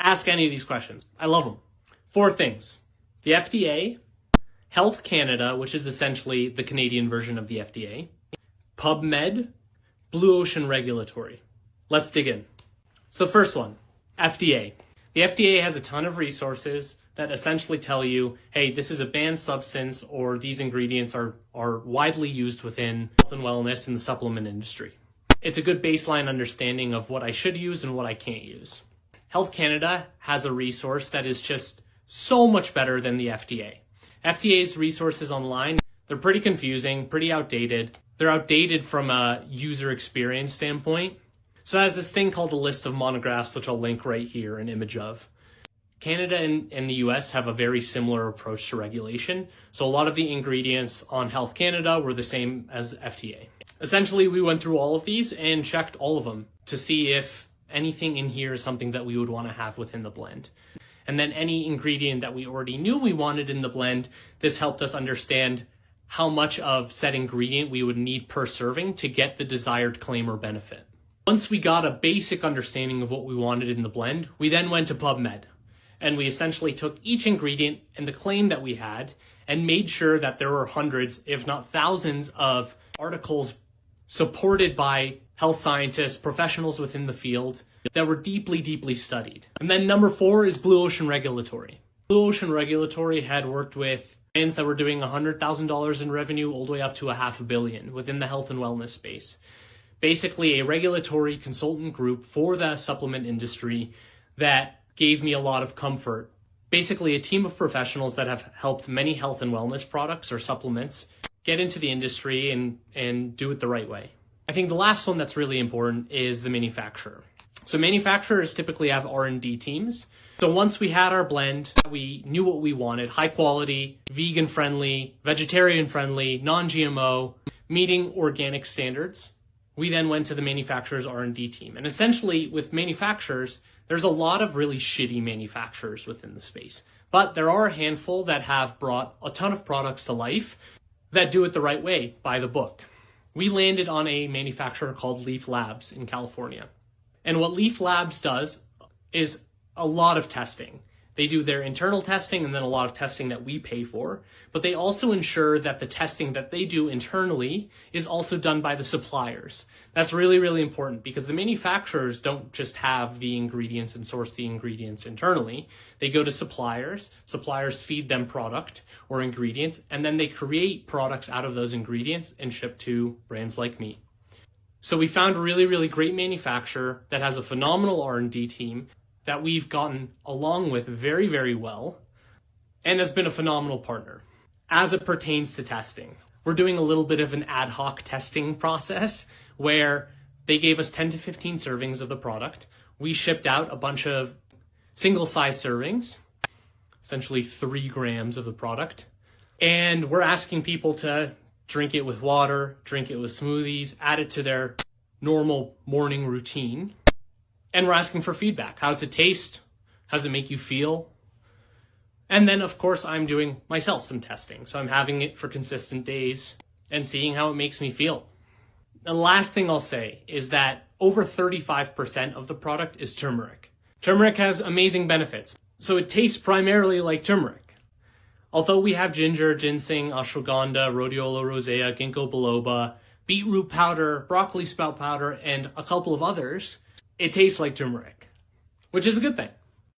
Ask any of these questions. I love them. 4 things. The FDA, Health Canada, which is essentially the Canadian version of the FDA, PubMed, Blue Ocean Regulatory. Let's dig in. So the first one, FDA. The FDA has a ton of resources that essentially tell you, hey, this is a banned substance or these ingredients are widely used within health and wellness in the supplement industry. It's a good baseline understanding of what I should use and what I can't use. Health Canada has a resource that is just so much better than the FDA. FDA's resources online, they're pretty confusing, pretty outdated. They're outdated from a user experience standpoint. So it has this thing called a list of monographs, which I'll link right here, an image of. Canada and the US have a very similar approach to regulation. So a lot of the ingredients on Health Canada were the same as FDA. Essentially, we went through all of these and checked all of them to see if anything in here is something that we would want to have within the blend. And then any ingredient that we already knew we wanted in the blend, this helped us understand how much of said ingredient we would need per serving to get the desired claim or benefit. Once we got a basic understanding of what we wanted in the blend, we then went to PubMed. And we essentially took each ingredient and the claim that we had and made sure that there were hundreds, if not thousands, of articles supported by health scientists, professionals within the field that were deeply, deeply studied. And then number 4 is Blue Ocean Regulatory. Blue Ocean Regulatory had worked with brands that were doing $100,000 in revenue all the way up to $500 million within the health and wellness space. Basically a regulatory consultant group for the supplement industry that gave me a lot of comfort. Basically a team of professionals that have helped many health and wellness products or supplements get into the industry and do it the right way. I think the last one that's really important is the manufacturer. So manufacturers typically have R&D teams. So once we had our blend, we knew what we wanted, high quality, vegan friendly, vegetarian friendly, non-GMO, meeting organic standards. We then went to the manufacturer's R&D team. And essentially with manufacturers, there's a lot of really shitty manufacturers within the space, but there are a handful that have brought a ton of products to life that do it the right way, by the book. We landed on a manufacturer called Leaf Labs in California. And what Leaf Labs does is a lot of testing. They do their internal testing and then a lot of testing that we pay for, but they also ensure that the testing that they do internally is also done by the suppliers. That's really, really important because the manufacturers don't just have the ingredients and source the ingredients internally. They go to suppliers, suppliers feed them product or ingredients, and then they create products out of those ingredients and ship to brands like me. So we found a really, really great manufacturer that has a phenomenal R&D team that we've gotten along with very, very well and has been a phenomenal partner. As it pertains to testing, we're doing a little bit of an ad hoc testing process where they gave us 10 to 15 servings of the product. We shipped out a bunch of single size servings, essentially 3 grams of the product. And we're asking people to drink it with water, drink it with smoothies, add it to their normal morning routine. And we're asking for feedback. How does it taste? How does it make you feel? And then, of course, I'm doing myself some testing. So I'm having it for consistent days and seeing how it makes me feel. The last thing I'll say is that over 35% of the product is turmeric. Turmeric has amazing benefits. So it tastes primarily like turmeric. Although we have ginger, ginseng, ashwagandha, rhodiola rosea, ginkgo biloba, beetroot powder, broccoli sprout powder, and a couple of others, it tastes like turmeric, which is a good thing.